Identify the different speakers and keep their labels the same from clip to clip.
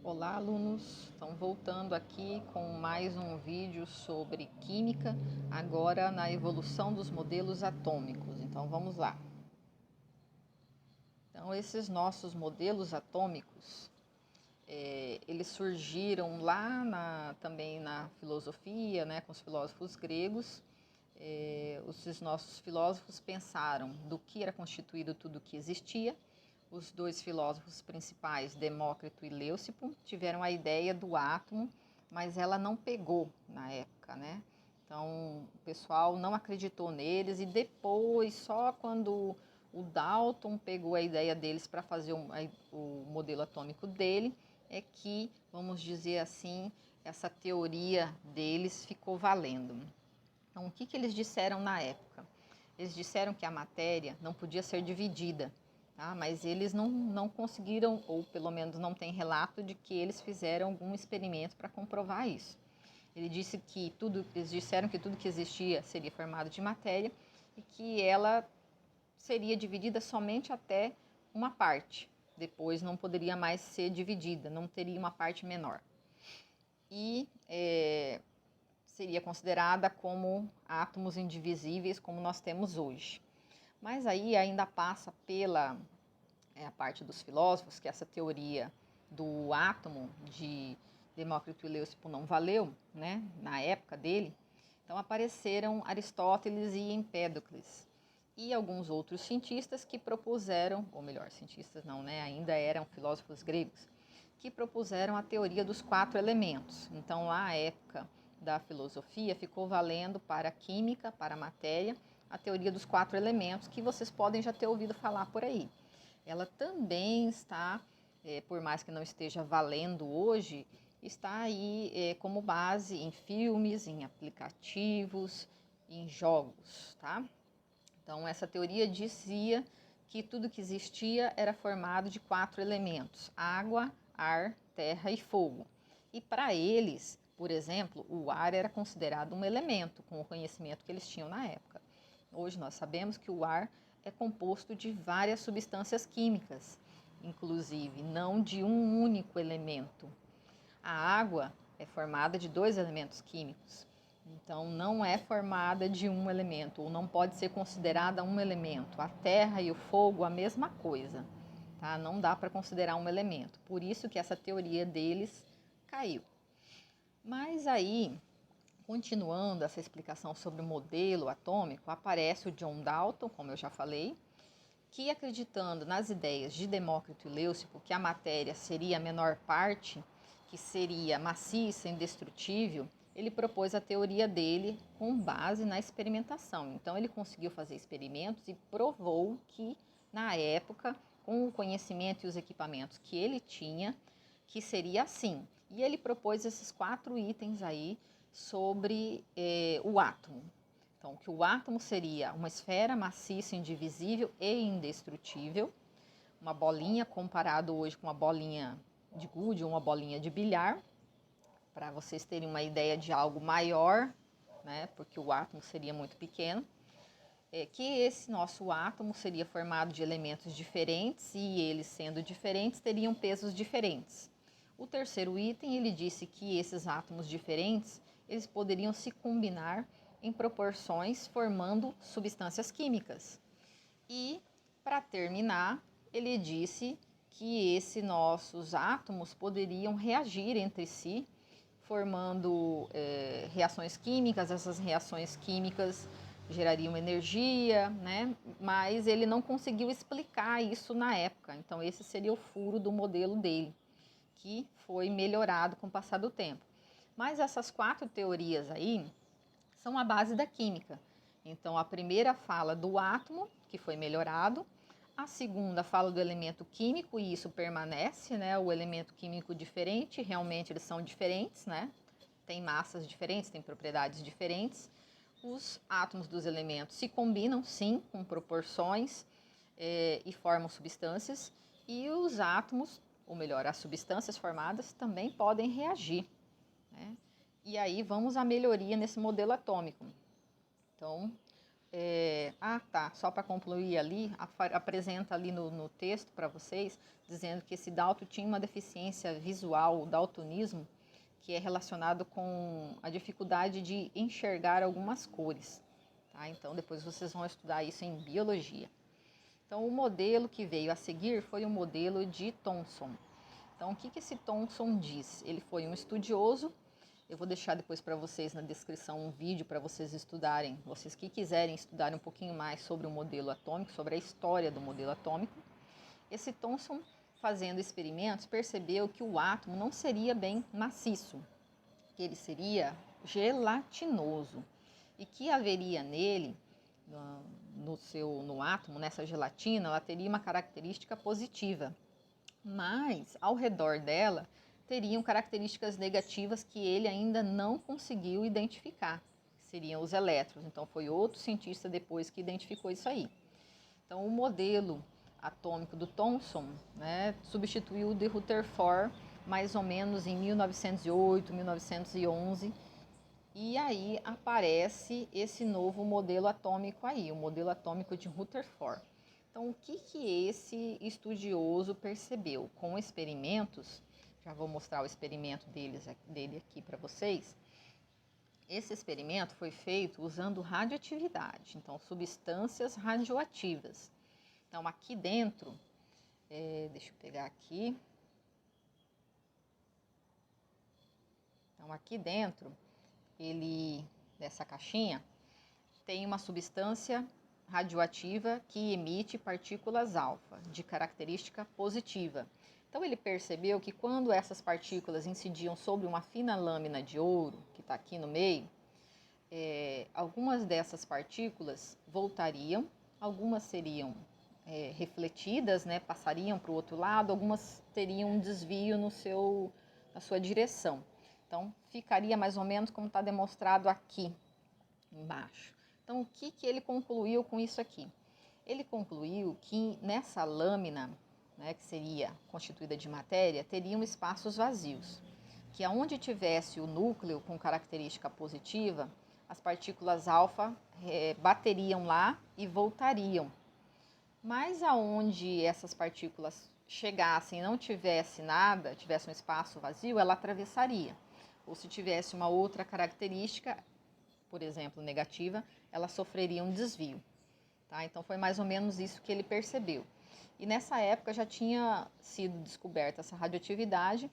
Speaker 1: Olá, alunos! Então, voltando aqui com mais um vídeo sobre química, agora na evolução dos modelos atômicos. Então, vamos lá. Então, esses nossos modelos atômicos, eles surgiram lá também na filosofia, né, com os filósofos gregos. Os nossos filósofos pensaram do que era constituído tudo o que existia. Os dois filósofos principais, Demócrito e Leucipo, tiveram a ideia do átomo, mas ela não pegou na época, né? Então, o pessoal não acreditou neles e depois, só quando o Dalton pegou a ideia deles para fazer o modelo atômico dele, é que, vamos dizer assim, essa teoria deles ficou valendo. Então, o que eles disseram na época? Eles disseram que a matéria não podia ser dividida. Tá? Mas eles não conseguiram, ou pelo menos não tem relato de que eles fizeram algum experimento para comprovar isso. Eles disseram que tudo que existia seria formado de matéria e que ela seria dividida somente até uma parte. Depois não poderia mais ser dividida, não teria uma parte menor. E seria considerada como átomos indivisíveis como nós temos hoje. Mas aí ainda passa pela a parte dos filósofos que essa teoria do átomo de Demócrito e Leucipo não valeu, né, na época dele. Então apareceram Aristóteles e Empédocles e alguns outros cientistas que propuseram, ou melhor, cientistas não, né, ainda eram filósofos gregos, que propuseram a teoria dos 4 elementos. Então, lá a época da filosofia ficou valendo para a química, para a matéria, a teoria dos 4 elementos, que vocês podem já ter ouvido falar por aí. Ela também está, por mais que não esteja valendo hoje, está aí como base em filmes, em aplicativos, em jogos, tá? Então, essa teoria dizia que tudo que existia era formado de 4 elementos: água, ar, terra e fogo. E para eles, por exemplo, o ar era considerado um elemento, com o conhecimento que eles tinham na época. Hoje nós sabemos que o ar é composto de várias substâncias químicas, inclusive não de um único elemento. A água é formada de 2 elementos químicos, então não é formada de um elemento, ou não pode ser considerada um elemento. A terra e o fogo, a mesma coisa, tá? Não dá para considerar um elemento. Por isso que essa teoria deles caiu. Mas aí, continuando essa explicação sobre o modelo atômico, aparece o John Dalton, como eu já falei, que acreditando nas ideias de Demócrito e Leucipo, que a matéria seria a menor parte, que seria maciça, indestrutível, ele propôs a teoria dele com base na experimentação. Então ele conseguiu fazer experimentos e provou que, na época, com o conhecimento e os equipamentos que ele tinha, que seria assim. E ele propôs esses 4 itens aí sobre o átomo. Então, que o átomo seria uma esfera maciça, indivisível e indestrutível, uma bolinha comparado hoje com uma bolinha de gude ou uma bolinha de bilhar, para vocês terem uma ideia de algo maior, né, porque o átomo seria muito pequeno, que esse nosso átomo seria formado de elementos diferentes e eles sendo diferentes teriam pesos diferentes. O terceiro item, ele disse que esses átomos diferentes, eles poderiam se combinar em proporções formando substâncias químicas. E, para terminar, ele disse que esses nossos átomos poderiam reagir entre si, formando reações químicas. Essas reações químicas gerariam energia, né? Mas ele não conseguiu explicar isso na época. Então, esse seria o furo do modelo dele, que foi melhorado com o passar do tempo. Mas essas 4 teorias aí são a base da química. Então, a primeira fala do átomo, que foi melhorado. A segunda fala do elemento químico, e isso permanece, né? O elemento químico diferente, realmente eles são diferentes, né? Tem massas diferentes, tem propriedades diferentes. Os átomos dos elementos se combinam, sim, com proporções e formam substâncias. E os átomos, ou melhor, as substâncias formadas, também podem reagir, né? E aí vamos à melhoria nesse modelo atômico. Então, Só para concluir ali, apresenta ali no texto para vocês, dizendo que esse Dalton tinha uma deficiência visual, o daltonismo, que é relacionado com a dificuldade de enxergar algumas cores. Tá? Então, depois vocês vão estudar isso em biologia. Então, o modelo que veio a seguir foi o modelo de Thomson. Então, o que esse Thomson diz? Ele foi um estudioso. Eu vou deixar depois para vocês na descrição um vídeo para vocês estudarem, vocês que quiserem estudar um pouquinho mais sobre o modelo atômico, sobre a história do modelo atômico. Esse Thomson, fazendo experimentos, percebeu que o átomo não seria bem maciço, que ele gelatinoso e que haveria nele, no átomo, nessa gelatina, ela teria uma característica positiva, mas ao redor dela teriam características negativas que ele ainda não conseguiu identificar, que seriam os elétrons. Então foi outro cientista depois que identificou isso aí. Então o modelo atômico do Thomson, né, substituiu o de Rutherford mais ou menos em 1908, 1911, e aí aparece esse novo modelo atômico aí, o modelo atômico de Rutherford. Então, o que esse estudioso percebeu? Com experimentos, já vou mostrar o experimento dele aqui para vocês. Esse experimento foi feito usando radioatividade, então substâncias radioativas. Então, aqui dentro, deixa eu pegar aqui. Então, aqui dentro, dessa caixinha, tem uma substância radioativa que emite partículas alfa, de característica positiva. Então ele percebeu que quando essas partículas incidiam sobre uma fina lâmina de ouro, que está aqui no meio, algumas dessas partículas voltariam, algumas seriam refletidas, né, passariam para o outro lado, algumas teriam um desvio na sua direção. Então ficaria mais ou menos como está demonstrado aqui embaixo. Então, o que ele concluiu com isso aqui? Ele concluiu que nessa lâmina, né, que seria constituída de matéria, teriam espaços vazios, que aonde tivesse o núcleo com característica positiva, as partículas alfa bateriam lá e voltariam. Mas aonde essas partículas chegassem e não tivesse nada, tivesse um espaço vazio, ela atravessaria. Ou se tivesse uma outra característica, por exemplo, negativa, ela sofreria um desvio. Tá? Então, foi mais ou menos isso que ele percebeu. E nessa época já tinha sido descoberta essa radioatividade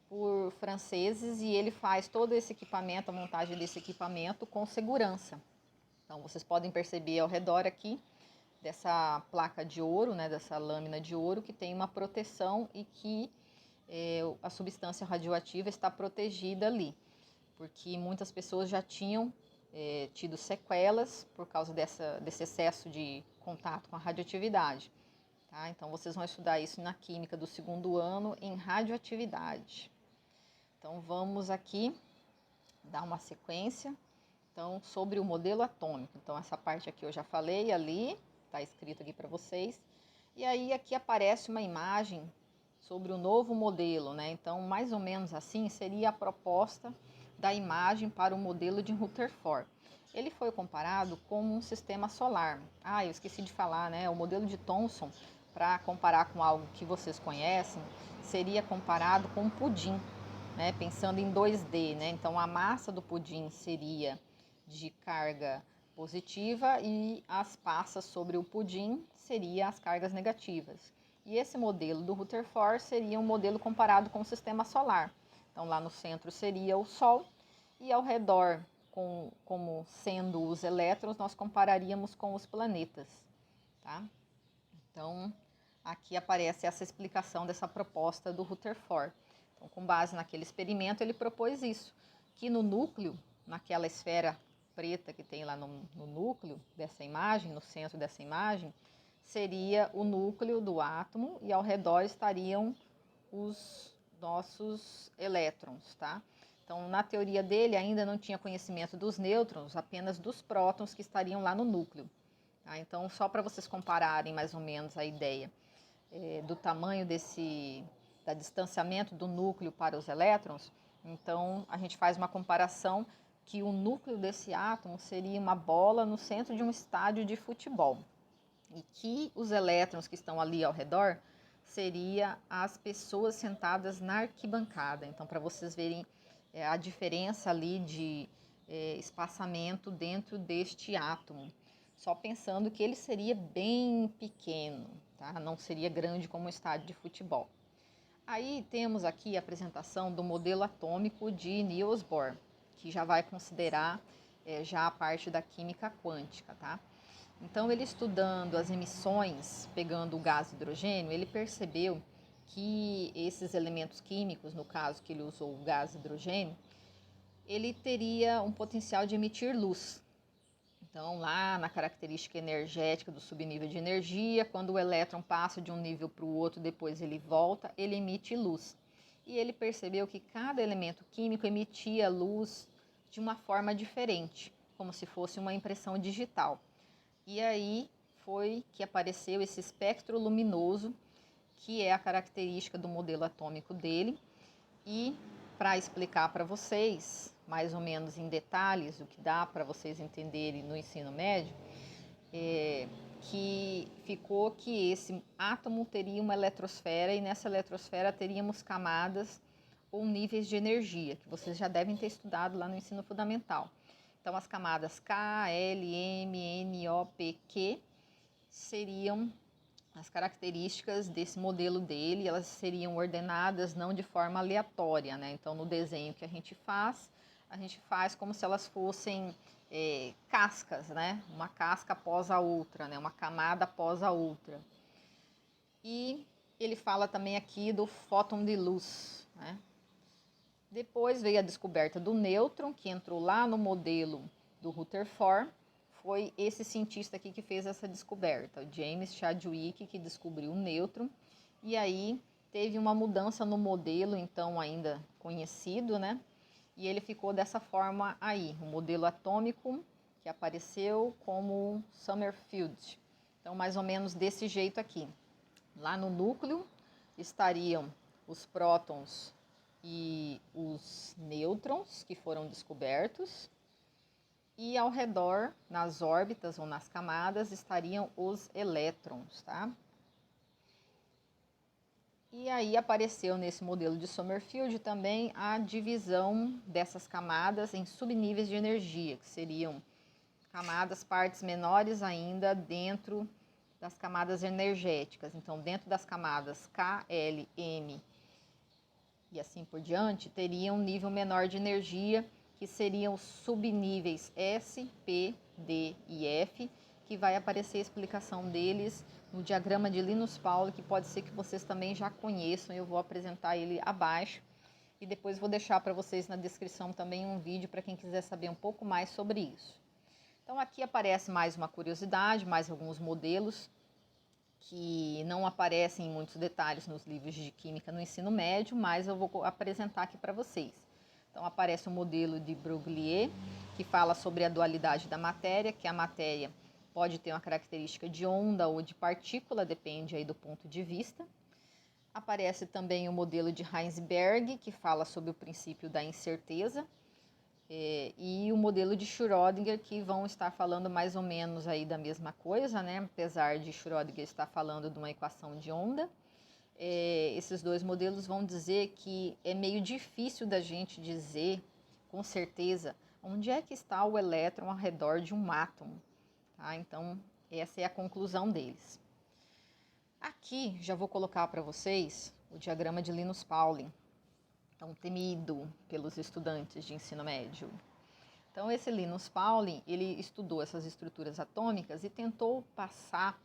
Speaker 1: por franceses e ele faz todo esse equipamento, a montagem desse equipamento com segurança. Então, vocês podem perceber ao redor aqui dessa placa de ouro, né, dessa lâmina de ouro, que tem uma proteção e que a substância radioativa está protegida ali, porque muitas pessoas já tinham tido sequelas por causa desse excesso de contato com a radioatividade. Tá? Então, vocês vão estudar isso na química do segundo ano em radioatividade. Então, vamos aqui dar uma sequência sobre o modelo atômico. Então, essa parte aqui eu já falei ali, está escrito aqui para vocês. E aí, aqui aparece uma imagem sobre o novo modelo, né? Então, mais ou menos assim seria a proposta da imagem para o modelo de Rutherford. Ele foi comparado com um sistema solar. Eu esqueci de falar, né? O modelo de Thomson, para comparar com algo que vocês conhecem, seria comparado com um pudim, né? Pensando em 2D, né? Então, a massa do pudim seria de carga positiva e as passas sobre o pudim seriam as cargas negativas. E esse modelo do Rutherford seria um modelo comparado com o sistema solar. Então, lá no centro seria o Sol e ao redor, como sendo os elétrons, nós compararíamos com os planetas. Tá? Então, aqui aparece essa explicação dessa proposta do Rutherford. Então, com base naquele experimento, ele propôs isso, que no núcleo, naquela esfera preta que tem lá no núcleo dessa imagem, no centro dessa imagem, seria o núcleo do átomo e ao redor estariam os nossos elétrons, tá? Então, na teoria dele, ainda não tinha conhecimento dos nêutrons, apenas dos prótons que estariam lá no núcleo. Tá? Então, só para vocês compararem mais ou menos a ideia do tamanho da distanciamento do núcleo para os elétrons, então a gente faz uma comparação que o núcleo desse átomo seria uma bola no centro de um estádio de futebol e que os elétrons que estão ali ao redor seria as pessoas sentadas na arquibancada. Então, para vocês verem a diferença ali de espaçamento dentro deste átomo, só pensando que ele seria bem pequeno, tá? Não seria grande como um estádio de futebol. Aí temos aqui a apresentação do modelo atômico de Niels Bohr, que já vai considerar já a parte da química quântica, tá? Então, ele estudando as emissões, pegando o gás hidrogênio, ele percebeu que esses elementos químicos, no caso que ele usou o gás hidrogênio, ele teria um potencial de emitir luz. Então, lá na característica energética do subnível de energia, quando o elétron passa de um nível para o outro, depois ele volta, ele emite luz. E ele percebeu que cada elemento químico emitia luz de uma forma diferente, como se fosse uma impressão digital. E aí foi que apareceu esse espectro luminoso, que é a característica do modelo atômico dele. E para explicar para vocês, mais ou menos em detalhes, o que dá para vocês entenderem no ensino médio, que ficou que esse átomo teria uma eletrosfera e nessa eletrosfera teríamos camadas ou níveis de energia, que vocês já devem ter estudado lá no ensino fundamental. Então, as camadas K, L, M, N, O, P, Q seriam as características desse modelo dele, elas seriam ordenadas não de forma aleatória, né? Então, no desenho que a gente faz como se elas fossem cascas, né? Uma casca após a outra, né? Uma camada após a outra. E ele fala também aqui do fóton de luz, né? Depois veio a descoberta do nêutron, que entrou lá no modelo do Rutherford. Foi esse cientista aqui que fez essa descoberta, o James Chadwick, que descobriu o nêutron. E aí teve uma mudança no modelo, então ainda conhecido, né? E ele ficou dessa forma aí, o modelo atômico que apareceu como Summerfield. Então, mais ou menos desse jeito aqui. Lá no núcleo estariam os prótons e os nêutrons que foram descobertos. E ao redor, nas órbitas ou nas camadas, estariam os elétrons, tá? E aí apareceu nesse modelo de Summerfield também a divisão dessas camadas em subníveis de energia, que seriam camadas, partes menores ainda dentro das camadas energéticas. Então, dentro das camadas K, L, M e assim por diante, teria um nível menor de energia, que seriam os subníveis S, P, D e F, que vai aparecer a explicação deles no diagrama de Linus Pauling, que pode ser que vocês também já conheçam, eu vou apresentar ele abaixo. E depois vou deixar para vocês na descrição também um vídeo para quem quiser saber um pouco mais sobre isso. Então aqui aparece mais uma curiosidade, mais alguns modelos que não aparecem em muitos detalhes nos livros de química no ensino médio, mas eu vou apresentar aqui para vocês. Então aparece o modelo de Broglie, que fala sobre a dualidade da matéria, que a matéria pode ter uma característica de onda ou de partícula, depende aí do ponto de vista. Aparece também o modelo de Heisenberg, que fala sobre o princípio da incerteza, e o modelo de Schrödinger, que vão estar falando mais ou menos aí da mesma coisa, né? Apesar de Schrödinger estar falando de uma equação de onda. Esses dois modelos vão dizer que é meio difícil da gente dizer com certeza onde é que está o elétron ao redor de um átomo, tá? Então, essa é a conclusão deles. Aqui, já vou colocar para vocês o diagrama de Linus Pauling, tão temido pelos estudantes de ensino médio. Então, esse Linus Pauling, ele estudou essas estruturas atômicas e tentou passar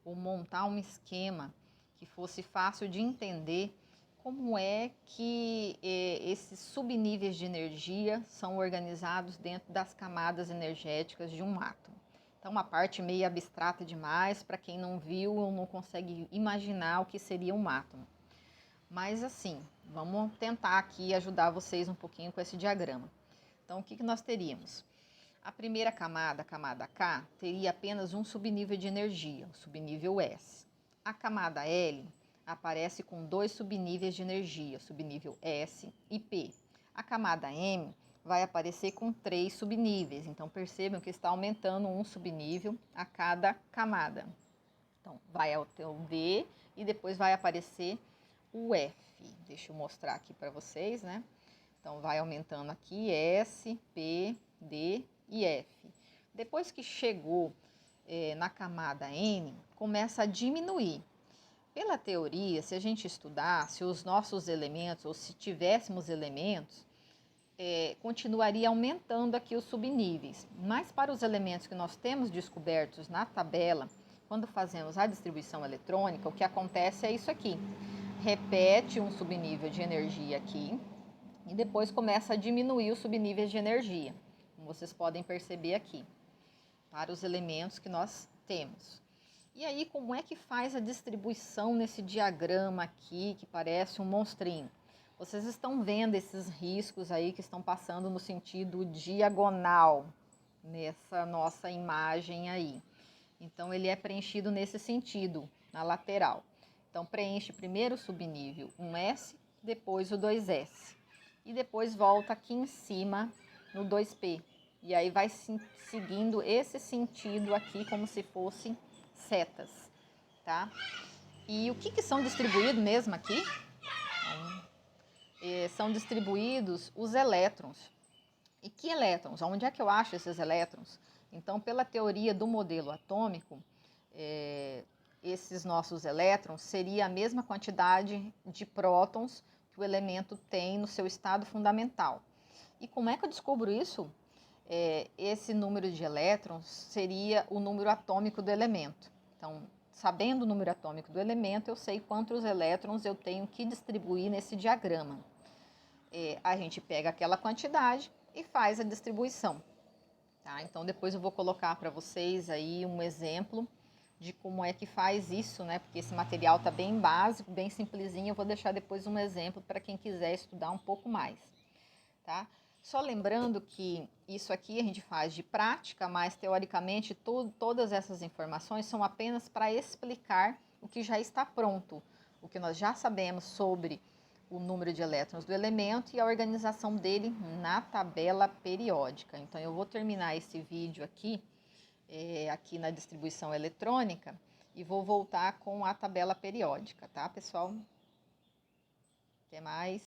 Speaker 1: ou montar um esquema que fosse fácil de entender como é que esses subníveis de energia são organizados dentro das camadas energéticas de um átomo. Então, uma parte meio abstrata demais, para quem não viu ou não consegue imaginar o que seria um átomo. Mas assim, vamos tentar aqui ajudar vocês um pouquinho com esse diagrama. Então, o que nós teríamos? A primeira camada, a camada K, teria apenas um subnível de energia, o subnível S. A camada L aparece com dois subníveis de energia, subnível S e P. A camada M vai aparecer com 3 subníveis. Então, percebam que está aumentando um subnível a cada camada. Então, vai ter o D e depois vai aparecer o F. Deixa eu mostrar aqui para vocês, né? Então, vai aumentando aqui S, P, D e F. Depois que chegou na camada N, começa a diminuir. Pela teoria, se a gente estudasse os nossos elementos, ou se tivéssemos elementos, continuaria aumentando aqui os subníveis. Mas para os elementos que nós temos descobertos na tabela, quando fazemos a distribuição eletrônica, o que acontece é isso aqui. Repete um subnível de energia aqui e depois começa a diminuir os subníveis de energia, como vocês podem perceber aqui, para os elementos que nós temos. E aí, como é que faz a distribuição nesse diagrama aqui, que parece um monstrinho? Vocês estão vendo esses riscos aí que estão passando no sentido diagonal, nessa nossa imagem aí. Então, ele é preenchido nesse sentido, na lateral. Então, preenche primeiro o subnível 1S, depois o 2S. E depois volta aqui em cima no 2P. E aí vai seguindo esse sentido aqui como se fossem setas, tá? E o que são distribuídos mesmo aqui? São distribuídos os elétrons. E que elétrons? Onde é que eu acho esses elétrons? Então, pela teoria do modelo atômico, esses nossos elétrons seria a mesma quantidade de prótons que o elemento tem no seu estado fundamental. E como é que eu descubro isso? Esse número de elétrons seria o número atômico do elemento. Então, sabendo o número atômico do elemento, eu sei quantos elétrons eu tenho que distribuir nesse diagrama. A gente pega aquela quantidade e faz a distribuição. Tá? Então, depois eu vou colocar para vocês aí um exemplo de como é que faz isso, né? Porque esse material está bem básico, bem simplesinho. Eu vou deixar depois um exemplo para quem quiser estudar um pouco mais, tá? Só lembrando que isso aqui a gente faz de prática, mas teoricamente todas essas informações são apenas para explicar o que já está pronto, o que nós já sabemos sobre o número de elétrons do elemento e a organização dele na tabela periódica. Então, eu vou terminar esse vídeo aqui, aqui na distribuição eletrônica, e vou voltar com a tabela periódica, tá, pessoal? Até mais.